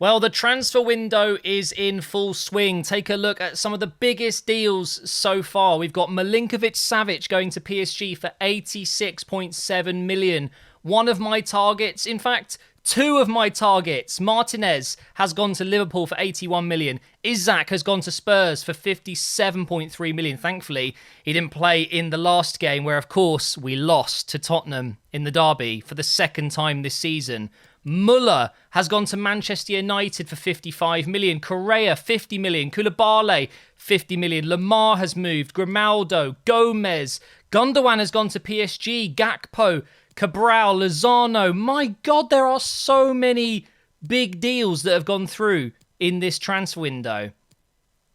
Well, the transfer window is in full swing. Take a look at some of the biggest deals so far. We've got Milinkovic-Savic going to PSG for 86.7 million. One of my targets, in fact, two of my targets. Martinez has gone to Liverpool for 81 million. Isak has gone to Spurs for 57.3 million. Thankfully, he didn't play in the last game where, of course, we lost to Tottenham in the derby for the second time this season. Muller has gone to Manchester United for 55 million. Correa, 50 million. Koulibaly, 50 million. Lamar has moved. Grimaldo, Gomez. Gundogan has gone to PSG. Gakpo, Cabral, Lozano. My God, there are so many big deals that have gone through in this transfer window.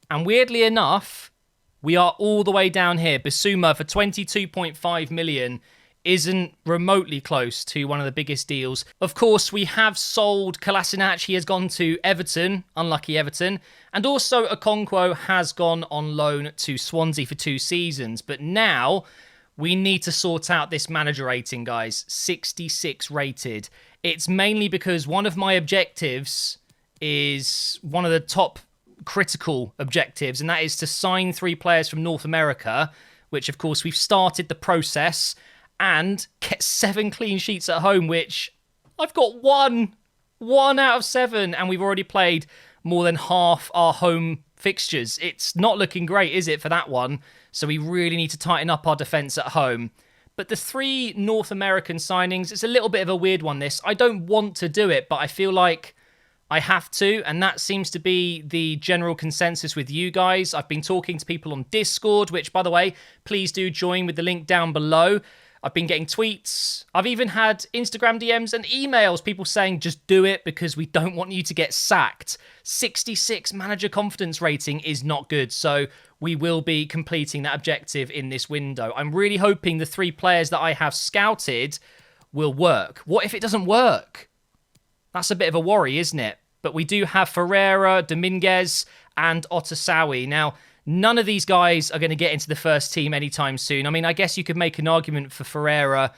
And weirdly enough, we are all the way down here. Bissouma for 22.5 million isn't remotely close to one of the biggest deals. Of course, we have sold Kolasinac. He has gone to Everton. Unlucky Everton. And also Okonkwo has gone on loan to Swansea for 2 seasons. But now we need to sort out this manager rating, guys. 66 rated. It's mainly because one of my objectives is one of the top critical objectives, and that is to sign 3 players from North America, which, of course, we've started the process, and get 7 clean sheets at home, which I've got 1 out of 7, and we've already played more than half our home fixtures. It's not looking great, is it, for that one? So we really need to tighten up our defence at home. But the 3 North American signings, it's a little bit of a weird one, this. I don't want to do it, but I feel like I have to, and that seems to be the general consensus with you guys. I've been talking to people on Discord, which, by the way, please do join with the link down below. I've been getting tweets. I've even had Instagram DMs and emails, people saying, just do it because we don't want you to get sacked. 66 manager confidence rating is not good, so we will be completing that objective in this window. I'm really hoping the 3 players that I have scouted will work. What if it doesn't work? That's a bit of a worry, isn't it? But we do have Ferreira, Dominguez, and Otasawi. Now, none of these guys are going to get into the first team anytime soon. I mean, I guess you could make an argument for Ferreira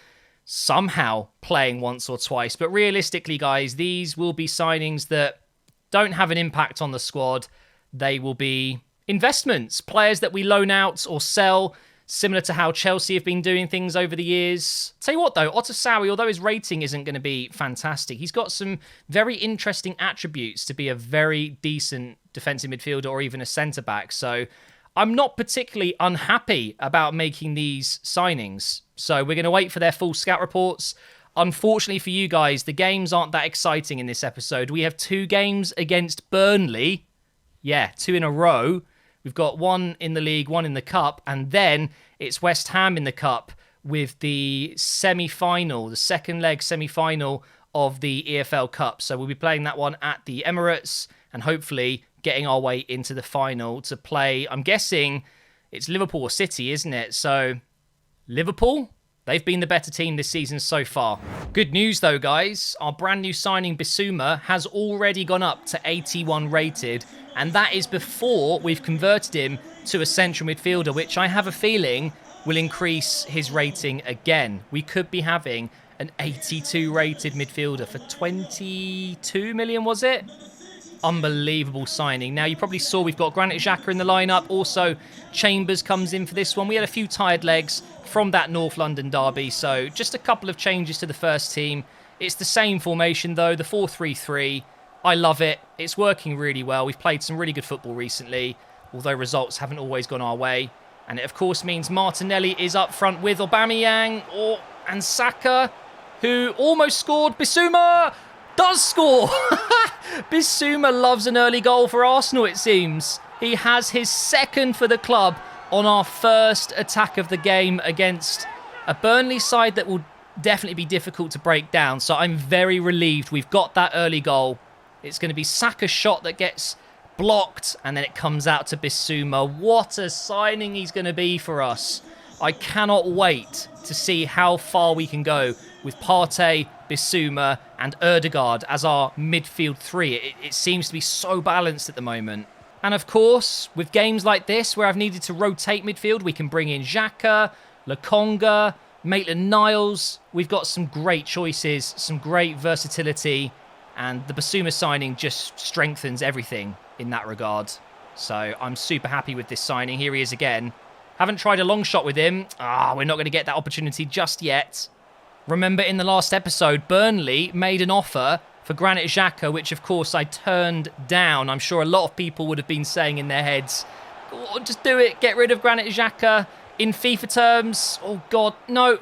somehow playing once or twice. But realistically, guys, these will be signings that don't have an impact on the squad. They will be investments, players that we loan out or sell, similar to how Chelsea have been doing things over the years. Tell you what, though, Otasawi, although his rating isn't going to be fantastic, he's got some very interesting attributes to be a very decent defensive midfielder or even a centre-back. So I'm not particularly unhappy about making these signings. So we're going to wait for their full scout reports. Unfortunately for you guys, the games aren't that exciting in this episode. We have 2 games against Burnley. Yeah, 2 in a row. We've got 1 in the league, 1 in the cup, and then it's West Ham in the cup with the semi-final, the second leg semi-final of the EFL Cup. So we'll be playing that one at the Emirates and hopefully getting our way into the final to play, I'm guessing it's Liverpool or City, isn't it? So Liverpool, they've been the better team this season so far. Good news though, guys. Our brand new signing, Bissouma, has already gone up to 81 rated, and that is before we've converted him to a central midfielder, which I have a feeling will increase his rating again. We could be having an 82 rated midfielder for 22 million, was it? Unbelievable signing. Now, you probably saw we've got Granit Xhaka in the lineup. Also, Chambers comes in for this one. We had a few tired legs from that North London derby, so just a couple of changes to the first team. It's the same formation, though, the 4-3-3. I love it. It's working really well. We've played some really good football recently, although results haven't always gone our way. And it, of course, means Martinelli is up front with Aubameyang and Saka, who almost scored. Bissouma does score! Bissouma loves an early goal for Arsenal, it seems. He has his 2nd for the club on our first attack of the game against a Burnley side that will definitely be difficult to break down. So I'm very relieved we've got that early goal. It's going to be Saka's shot that gets blocked, and then it comes out to Bissouma. What a signing he's going to be for us. I cannot wait to see how far we can go with Partey, Bissouma and Ødegaard as our midfield 3. It seems to be so balanced at the moment. And of course, with games like this where I've needed to rotate midfield, we can bring in Xhaka, Lokonga, Maitland-Niles. We've got some great choices, some great versatility. And the Basuma signing just strengthens everything in that regard. So I'm super happy with this signing. Here he is again. Haven't tried a long shot with him. We're not going to get that opportunity just yet. Remember in the last episode, Burnley made an offer for Granit Xhaka, which of course I turned down. I'm sure a lot of people would have been saying in their heads, oh, just do it, get rid of Granit Xhaka. In FIFA terms, oh God, no.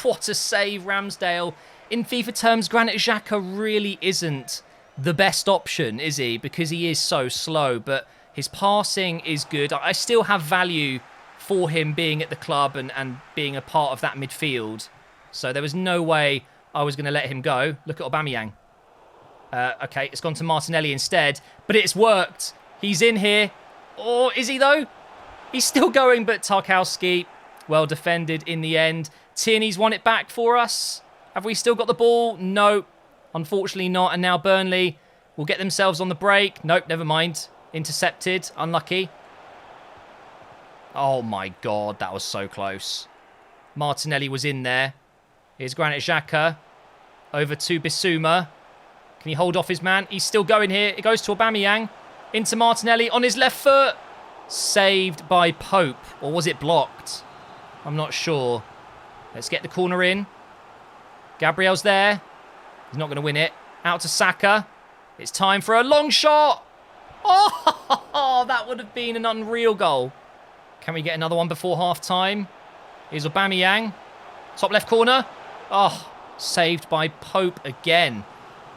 What a save, Ramsdale. In FIFA terms, Granit Xhaka really isn't the best option, is he? Because he is so slow, but his passing is good. I still have value for him being at the club and being a part of that midfield. So there was no way I was going to let him go. Look at Aubameyang. Okay, it's gone to Martinelli instead, but it's worked. He's in here. Oh, is he though? He's still going, but Tarkowski, well defended in the end. Tierney's won it back for us. Have we still got the ball? No, unfortunately not. And now Burnley will get themselves on the break. Nope, never mind. Intercepted. Unlucky. Oh my God, that was so close. Martinelli was in there. Here's Granit Xhaka. Over to Bissouma. Can he hold off his man? He's still going here. It goes to Aubameyang. Into Martinelli on his left foot. Saved by Pope. Or was it blocked? I'm not sure. Let's get the corner in. Gabriel's there. He's not going to win it. Out to Saka. It's time for a long shot. Oh, that would have been an unreal goal. Can we get another one before half-time? Here's Aubameyang. Top left corner. Oh, saved by Pope again.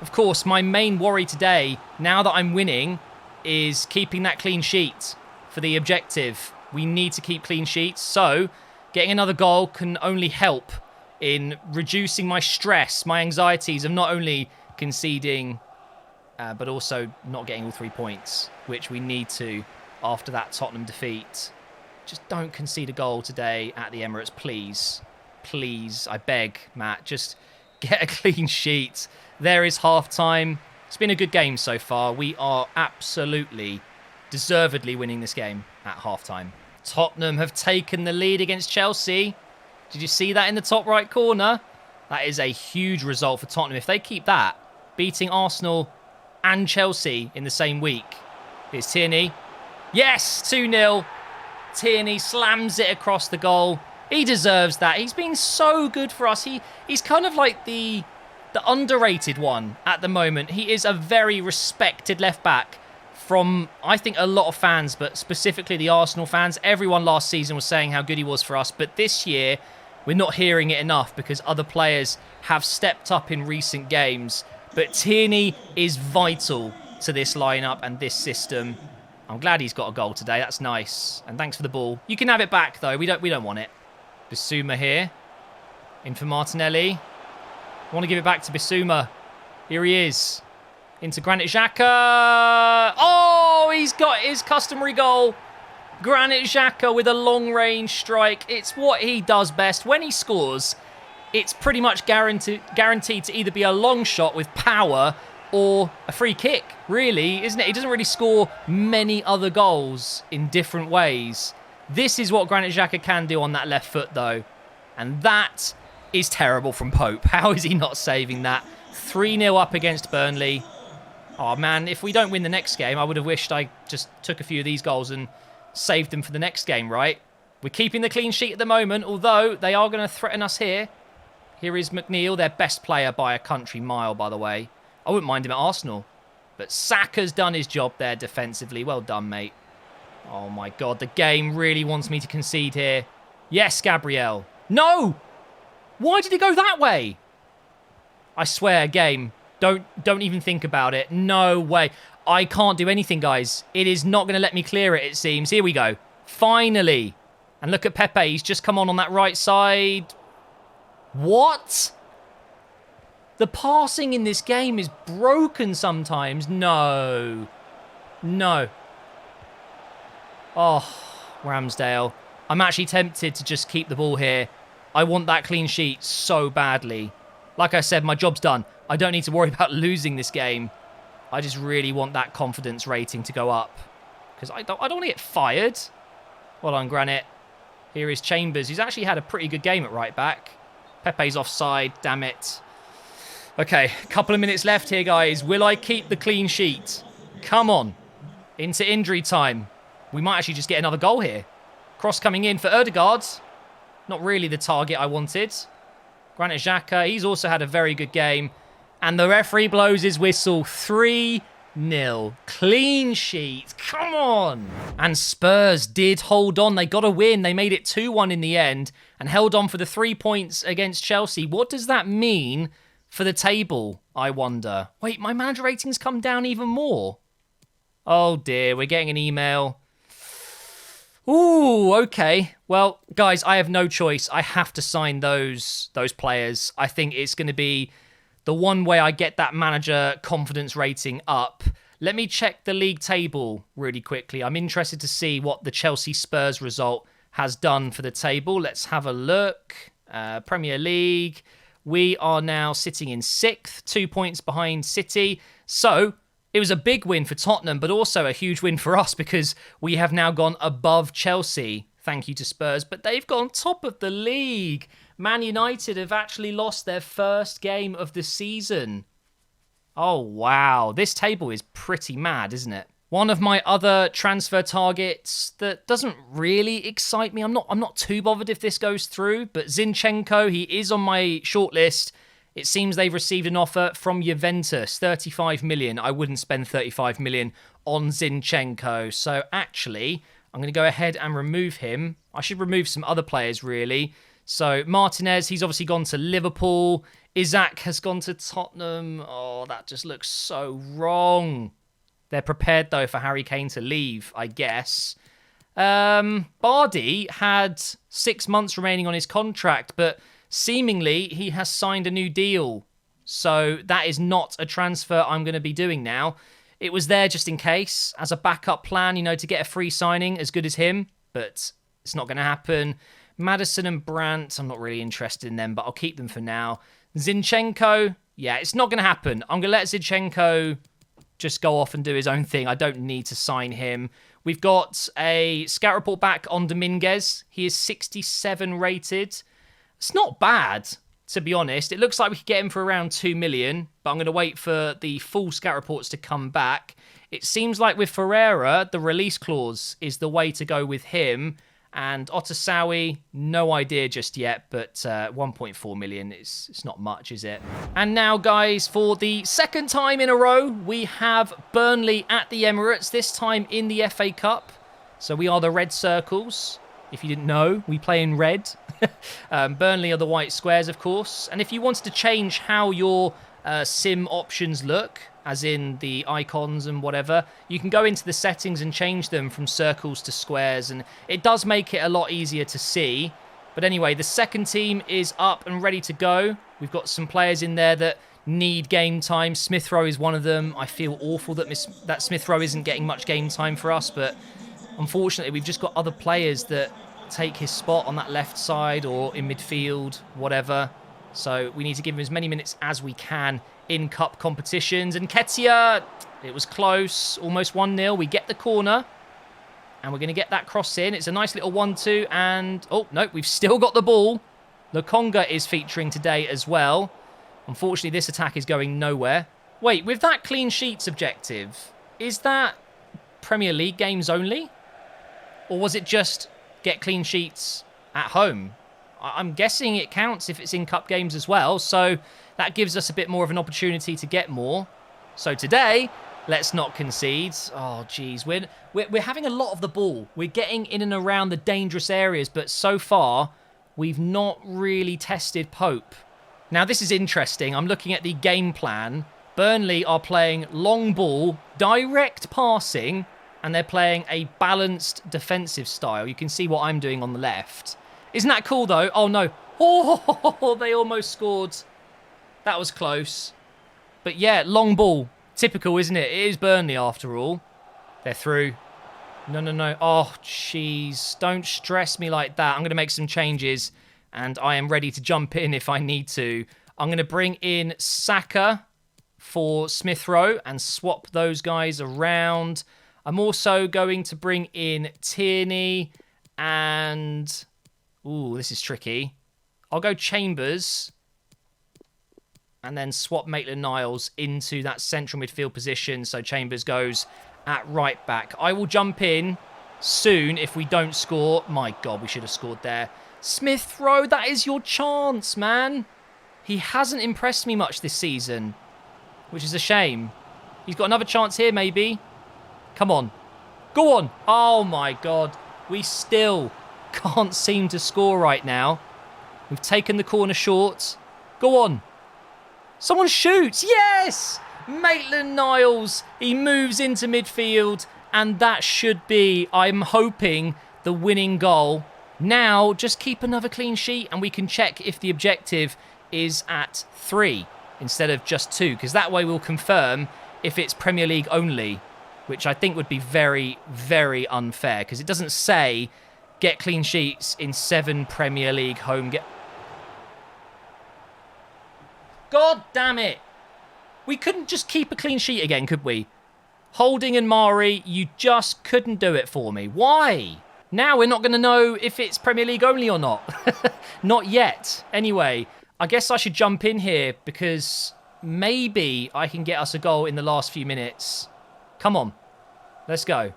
Of course, my main worry today, now that I'm winning, is keeping that clean sheet for the objective. We need to keep clean sheets, so getting another goal can only help in reducing my stress, my anxieties of not only conceding, but also not getting all 3 points, which we need to after that Tottenham defeat. Just don't concede a goal today at the Emirates, please. Please, I beg, Matt, just get a clean sheet. There is half-time. It's been a good game so far. We are absolutely, deservedly winning this game at half-time. Tottenham have taken the lead against Chelsea. Did you see that in the top right corner? That is a huge result for Tottenham. If they keep that, beating Arsenal and Chelsea in the same week. Here's Tierney. Yes, 2-0. Tierney slams it across the goal. He deserves that. He's been so good for us. He's kind of like the underrated one at the moment. He is a very respected left-back from, I think, a lot of fans, but specifically the Arsenal fans. Everyone last season was saying how good he was for us, but this year we're not hearing it enough because other players have stepped up in recent games. But Tierney is vital to this lineup and this system. I'm glad he's got a goal today. That's nice. And thanks for the ball. You can have it back, though. We don't want it. Bissouma here. In for Martinelli. I want to give it back to Bissouma. Here he is. Into Granit Xhaka. Oh, he's got his customary goal. Granit Xhaka with a long-range strike. It's what he does best. When he scores, it's pretty much guaranteed to either be a long shot with power or a free kick, really, isn't it? He doesn't really score many other goals in different ways. This is what Granit Xhaka can do on that left foot, though. And that is terrible from Pope. How is he not saving that? 3-0 up against Burnley. Oh, man, if we don't win the next game, I would have wished I just took a few of these goals and saved them for the next game, right? We're keeping the clean sheet at the moment, although they are going to threaten us here. Here is McNeil, their best player by a country mile, by the way. I wouldn't mind him at Arsenal. But Saka's done his job there defensively. Well done, mate. Oh, my God. The game really wants me to concede here. Yes, Gabriel. No! Why did he go that way? I swear, game. Don't even think about it. No way. I can't do anything, guys. It is not going to let me clear it, it seems. Here we go. Finally. And look at Pepe. He's just come on that right side. What? The passing in this game is broken sometimes. No. No. Oh, Ramsdale. I'm actually tempted to just keep the ball here. I want that clean sheet so badly. Like I said, my job's done. I don't need to worry about losing this game. I just really want that confidence rating to go up. Because I don't want to get fired. Well done, Granit. Here is Chambers, who's actually had a pretty good game at right back. Pepe's offside, damn it. Okay, couple of minutes left here, guys. Will I keep the clean sheet? Come on. Into injury time. We might actually just get another goal here. Cross coming in for Ødegaard. Not really the target I wanted. Granit Xhaka, he's also had a very good game. And the referee blows his whistle. 3-0. Clean sheet. Come on. And Spurs did hold on. They got a win. They made it 2-1 in the end and held on for the 3 points against Chelsea. What does that mean for the table, I wonder? Wait, my manager ratings come down even more. Oh dear, we're getting an email. Ooh, okay. Well, guys, I have no choice. I have to sign those players. I think it's going to be the one way I get that manager confidence rating up. Let me check the league table really quickly. I'm interested to see what the Chelsea Spurs result has done for the table. Let's have a look. Premier League. We are now sitting in 6th, 2 points behind City. So it was a big win for Tottenham, but also a huge win for us because we have now gone above Chelsea. Thank you to Spurs, but they've gone top of the league. Man United have actually lost their first game of the season. Oh, wow. This table is pretty mad, isn't it? One of my other transfer targets that doesn't really excite me. I'm not too bothered if this goes through, but Zinchenko, he is on my shortlist. It seems they've received an offer from Juventus, 35 million. I wouldn't spend 35 million on Zinchenko. So actually, I'm going to go ahead and remove him. I should remove some other players, really. So Martinez, he's obviously gone to Liverpool. Isaac has gone to Tottenham. Oh, that just looks so wrong. They're prepared, though, for Harry Kane to leave, I guess. Bardi had 6 months remaining on his contract, but seemingly he has signed a new deal. So that is not a transfer I'm going to be doing now. It was there just in case, as a backup plan, you know, to get a free signing as good as him, but it's not going to happen. Maddison and Brandt, I'm not really interested in them, but I'll keep them for now. Zinchenko, yeah, it's not going to happen. I'm going to let Zinchenko just go off and do his own thing. I don't need to sign him. We've got a scout report back on Dominguez. He is 67 rated. It's not bad, to be honest. It looks like we could get him for around 2 million, but I'm going to wait for the full scout reports to come back. It seems like with Ferreira, the release clause is the way to go with him. And Otasawi, no idea just yet, but 1.4 million, it's not much, is it? And now, guys, for the second time in a row, we have Burnley at the Emirates, this time in the FA Cup. So we are the red circles. If you didn't know, we play in red. Burnley are the white squares, of course. And if you wanted to change how your sim options look, as in the icons and whatever, you can go into the settings and change them from circles to squares, and it does make it a lot easier to see. But anyway, the second team is up and ready to go. We've got some players in there that need game time. Smith Rowe is one of them. I feel awful that Smith Rowe isn't getting much game time for us, but unfortunately we've just got other players that take his spot on that left side or in midfield, whatever. So we need to give him as many minutes as we can in cup competitions. And Ketia, it was close, almost 1-0. We get the corner, and we're going to get that cross in. It's a nice little 1-2, and oh, no, we've still got the ball. Lokonga is featuring today as well. Unfortunately, this attack is going nowhere. Wait, with that clean sheets objective, is that Premier League games only? Or was it just get clean sheets at home? I'm guessing it counts if it's in cup games as well, so that gives us a bit more of an opportunity to get more. So today, let's not concede. Oh, geez, we're having a lot of the ball. We're getting in and around the dangerous areas, but so far, we've not really tested Pope. Now, this is interesting. I'm looking at the game plan. Burnley are playing long ball, direct passing, and they're playing a balanced defensive style. You can see what I'm doing on the left. Isn't that cool, though? Oh, no. Oh, they almost scored. That was close. But, yeah, long ball. Typical, isn't it? It is Burnley, after all. They're through. No. Oh, jeez. Don't stress me like that. I'm going to make some changes, and I am ready to jump in if I need to. I'm going to bring in Saka for Smith Rowe and swap those guys around. I'm also going to bring in Tierney and... Ooh, this is tricky. I'll go Chambers. and then swap Maitland-Niles into that central midfield position. So Chambers goes at right back. I will jump in soon if we don't score. My God, we should have scored there. Smith Rowe, that is your chance, man. He hasn't impressed me much this season, which is a shame. He's got another chance here, maybe. Come on. Go on. Oh, my God. We still can't seem to score right now. We've taken the corner short. Go on. Someone shoots. Yes! Maitland-Niles. He moves into midfield, and that should be, I'm hoping, the winning goal. Now, just keep another clean sheet, and we can check if the objective is at 3 instead of just 2, because that way we'll confirm if it's Premier League only, which I think would be very, very unfair, because it doesn't say get clean sheets in 7 Premier League home games. God damn it. We couldn't just keep a clean sheet again, could we? Holding and Mari, you just couldn't do it for me. Why? Now we're not going to know if it's Premier League only or not. Not yet. Anyway, I guess I should jump in here because maybe I can get us a goal in the last few minutes. Come on. Let's go.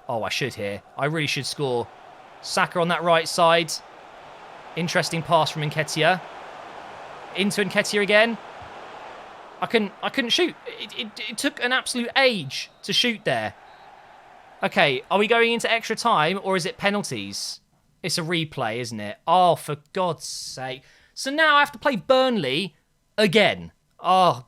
Oh, I should here. I really should score. Saka on that right side. Interesting pass from Nketiah. Into Nketiah again. I couldn't shoot. It took an absolute age to shoot there. Okay, are we going into extra time or is it penalties? It's a replay, isn't it? Oh, for God's sake. So now I have to play Burnley again. Oh,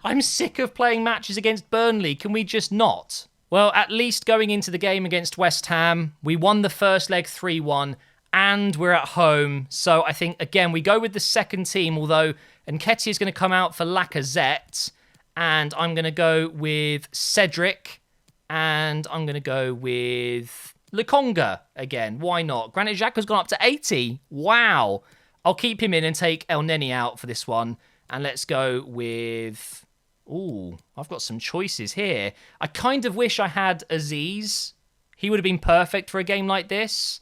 I'm sick of playing matches against Burnley. Can we just not? Well, at least going into the game against West Ham, we won the first leg 3-1 and we're at home. So I think, again, we go with the second team, although Nketiah is going to come out for Lacazette. And I'm going to go with Cedric. And I'm going to go with Lukonga again. Why not? Granit Xhaka's gone up to 80. Wow. I'll keep him in and take El Neni out for this one. And let's go with... Ooh, I've got some choices here. I kind of wish I had Aziz. He would have been perfect for a game like this.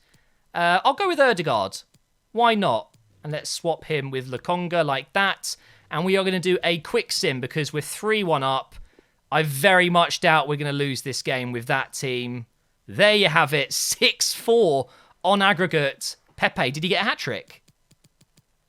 I'll go with Ødegaard. Why not? And let's swap him with Lukonga like that. And we are going to do a quick sim because we're 3-1 up. I very much doubt we're going to lose this game with that team. There you have it. 6-4 on aggregate. Pepe, did he get a hat-trick?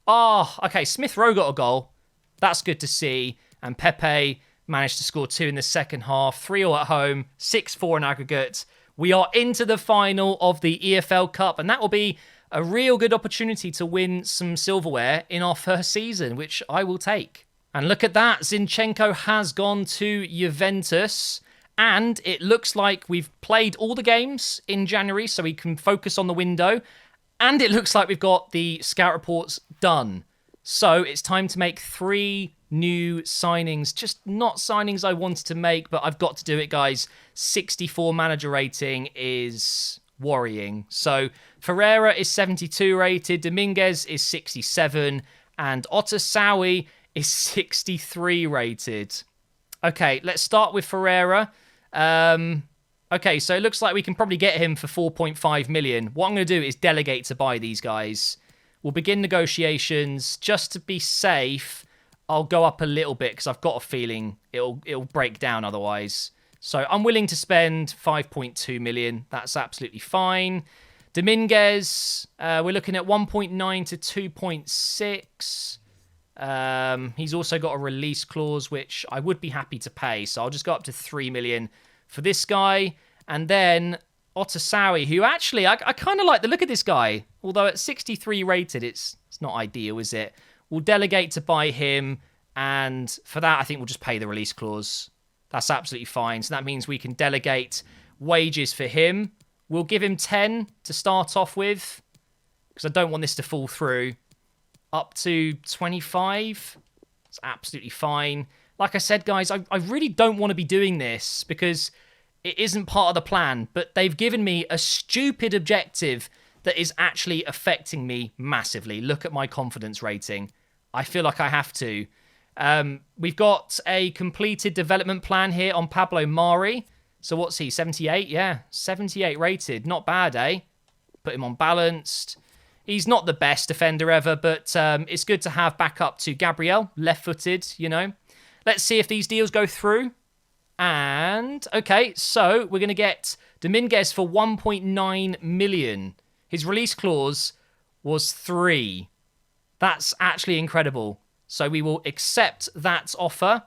Oh, okay. Smith Rowe got a goal. That's good to see. And Pepe managed to score 2 in the second half. 3-all at home. 6-4 in aggregate. We are into the final of the EFL Cup. And that will be a real good opportunity to win some silverware in our first season, which I will take. And look at that. Zinchenko has gone to Juventus. And it looks like we've played all the games in January, so we can focus on the window. And it looks like we've got the scout reports done. So it's time to make 3 new signings. Just not signings I wanted to make, but I've got to do it, guys. 64 manager rating is worrying. So Ferreira is 72 rated, Dominguez is 67, and Otasowie is 63 rated. Okay, let's start with Ferreira. Okay, so it looks like we can probably get him for 4.5 million. What I'm going to do is delegate to buy these guys. We'll begin negotiations. Just to be safe, I'll go up a little bit because I've got a feeling it'll break down otherwise. So I'm willing to spend 5.2 million. That's absolutely fine. Dominguez, we're looking at 1.9 to 2.6. He's also got a release clause, which I would be happy to pay. So I'll just go up to 3 million for this guy. And then Otasowie, who actually, I kind of like the look of this guy. Although at 63 rated, it's not ideal, is it? We'll delegate to buy him. And for that, I think we'll just pay the release clause. That's absolutely fine. So that means we can delegate wages for him. We'll give him 10 to start off with, because I don't want this to fall through. Up to 25. It's absolutely fine. Like I said, guys, I really don't want to be doing this because it isn't part of the plan, but they've given me a stupid objective that is actually affecting me massively. Look at my confidence rating. I feel like I have to. We've got a completed development plan here on Pablo Mari. So what's he, 78? Yeah, 78 rated. Not bad, eh? Put him on balanced. He's not the best defender ever, but it's good to have back up to Gabriel, left-footed, you know. Let's see if these deals go through. And, okay, so we're going to get Dominguez for 1.9 million. His release clause was 3. That's actually incredible. So we will accept that offer.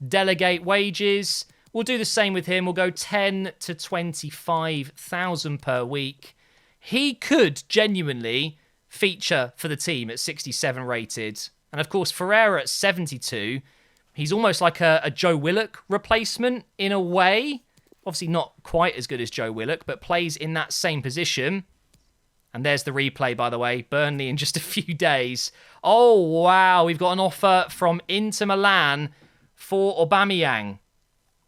Delegate wages. We'll do the same with him. We'll go 10 to 25,000 per week. He could genuinely feature for the team at 67 rated. And of course, Ferreira at 72. He's almost like a Joe Willock replacement in a way. Obviously not quite as good as Joe Willock, but plays in that same position. And there's the replay, by the way. Burnley in just a few days. Oh, wow. We've got an offer from Inter Milan for Aubameyang.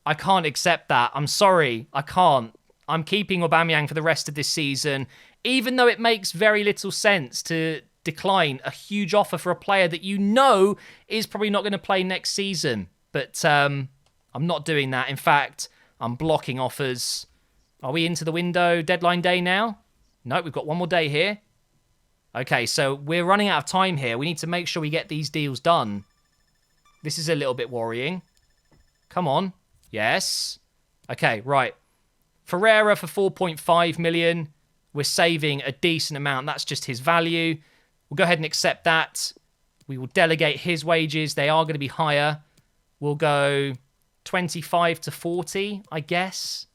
I can't accept that. I'm sorry. I can't. I'm keeping Aubameyang for the rest of this season, even though it makes very little sense to decline a huge offer for a player that you know is probably not going to play next season. But I'm not doing that. In fact, I'm blocking offers. Are we into the window deadline day now? No, we've got one more day here. Okay, so we're running out of time here. We need to make sure we get these deals done. This is a little bit worrying. Come on. Yes. Okay, right. Ferreira for 4.5 million. We're saving a decent amount. That's just his value. We'll go ahead and accept that. We will delegate his wages. They are going to be higher. We'll go 25 to 40, I guess.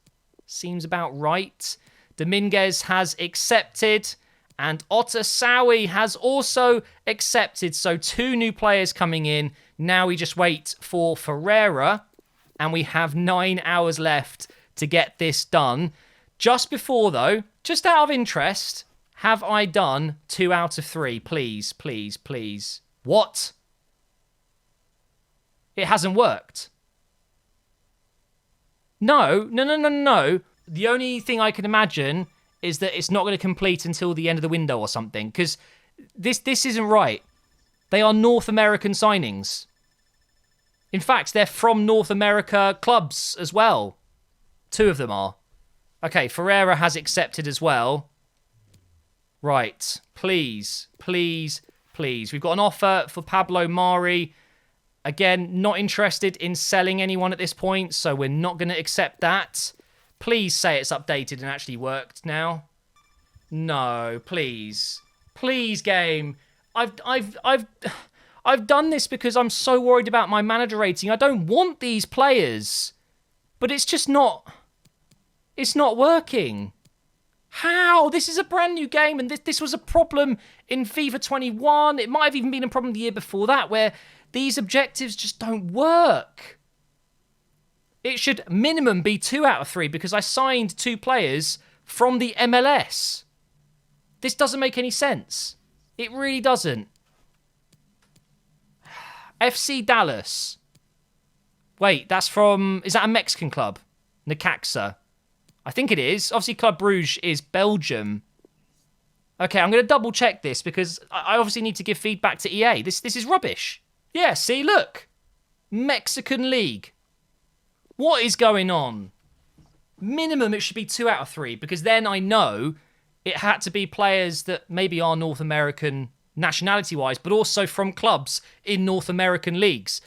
Seems about right. Dominguez has accepted. And Otasawi has also accepted. So 2 new players coming in. Now we just wait for Ferreira. And we have 9 hours left to get this done. Just before, though, just out of interest, have I done 2 out of 3? Please, please, please. What? It hasn't worked. No. The only thing I can imagine is that it's not going to complete until the end of the window or something. Because this isn't right. They are North American signings. In fact, they're from North America clubs as well. 2 of them are. Okay, Ferreira has accepted as well. Right. Please, please, please. We've got an offer for Pablo Mari. Again, not interested in selling anyone at this point, so we're not going to accept that. Please say it's updated and actually worked now. No, please. Please, game. I've done this because I'm so worried about my manager rating. I don't want these players. But it's just not... It's not working. How? This is a brand new game, and this was a problem in FIFA 21. It might have even been a problem the year before that, where these objectives just don't work. It should minimum be 2 out of 3, because I signed 2 players from the MLS. This doesn't make any sense. It really doesn't. FC Dallas. Wait, that's from... Is that a Mexican club? Necaxa. I think it is. Obviously, Club Brugge is Belgium. Okay, I'm going to double check this because I obviously need to give feedback to EA. This is rubbish. Yeah, see, look. Mexican League. What is going on? Minimum, it should be 2 out of 3 because then I know it had to be players that maybe are North American nationality-wise, but also from clubs in North American leagues.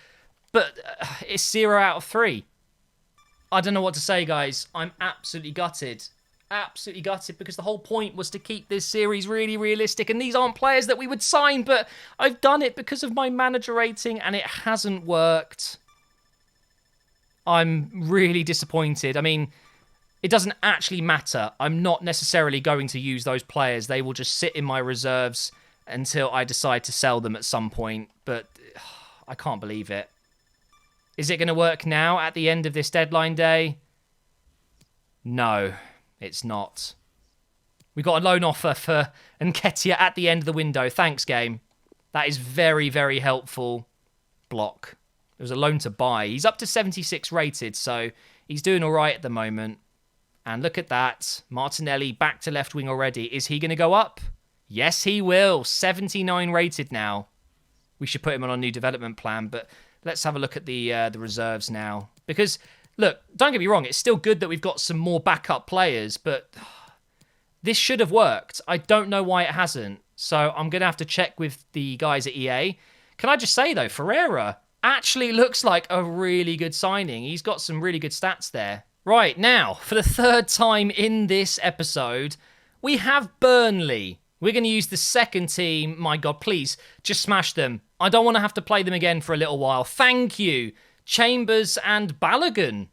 But it's 0 out of 3. I don't know what to say, guys. I'm absolutely gutted. Absolutely gutted because the whole point was to keep this series really realistic, and these aren't players that we would sign, but I've done it because of my manager rating, and it hasn't worked. I'm really disappointed. I mean, it doesn't actually matter. I'm not necessarily going to use those players. They will just sit in my reserves until I decide to sell them at some point, but I can't believe it. Is it going to work now at the end of this deadline day? No, it's not. We got a loan offer for Nketiah at the end of the window. Thanks, game. That is very, very helpful. Block. It was a loan to buy. He's up to 76 rated, so he's doing all right at the moment. And look at that. Martinelli back to left wing already. Is he going to go up? Yes, he will. 79 rated now. We should put him on a new development plan, but let's have a look at the reserves now. Because, look, don't get me wrong, it's still good that we've got some more backup players, but this should have worked. I don't know why it hasn't. So I'm going to have to check with the guys at EA. Can I just say, though, Ferreira actually looks like a really good signing. He's got some really good stats there. Right, now, for the third time in this episode, we have Burnley. We're going to use the second team. My God, please, just smash them. I don't want to have to play them again for a little while. Thank you. Chambers and Balogun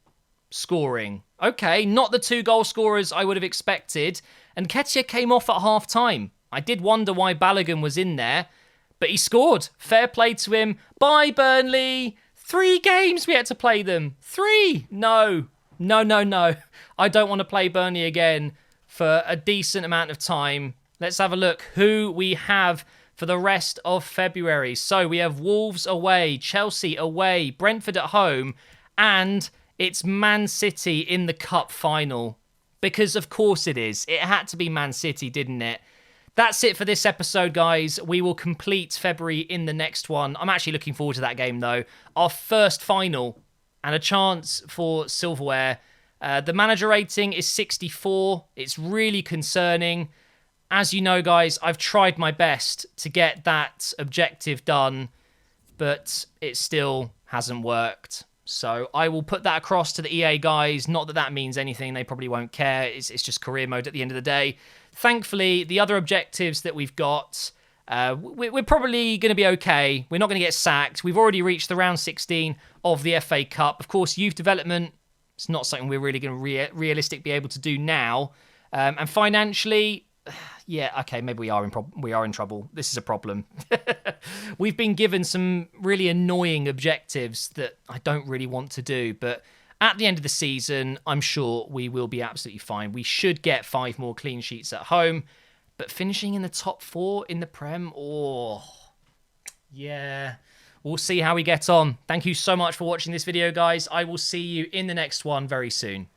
scoring. Okay, not the 2 goal scorers I would have expected. And Ketia came off at half-time. I did wonder why Balogun was in there, but he scored. Fair play to him. Bye, Burnley. 3 games we had to play them. 3. No. No. I don't want to play Burnley again for a decent amount of time. Let's have a look who we have for the rest of February. So we have Wolves away, Chelsea away, Brentford at home, and it's Man City in the cup final. Because of course it is. It had to be Man City, didn't it? That's it for this episode, guys. We will complete February in the next one. I'm actually looking forward to that game, though. Our first final and a chance for silverware. The manager rating is 64. It's really concerning. As you know, guys, I've tried my best to get that objective done, but it still hasn't worked. So I will put that across to the EA guys. Not that that means anything. They probably won't care. It's just career mode at the end of the day. Thankfully, the other objectives that we've got, we're probably going to be okay. We're not going to get sacked. We've already reached the round 16 of the FA Cup. Of course, youth development, it's not something we're really going to realistically be able to do now. And financially, yeah, okay, maybe we are in trouble. This is a problem. We've been given some really annoying objectives that I don't really want to do, but at the end of the season, I'm sure we will be absolutely fine. We should get 5 more clean sheets at home, but finishing in the top 4 in the Prem, yeah, we'll see how we get on. Thank you so much for watching this video, guys. I will see you in the next one very soon.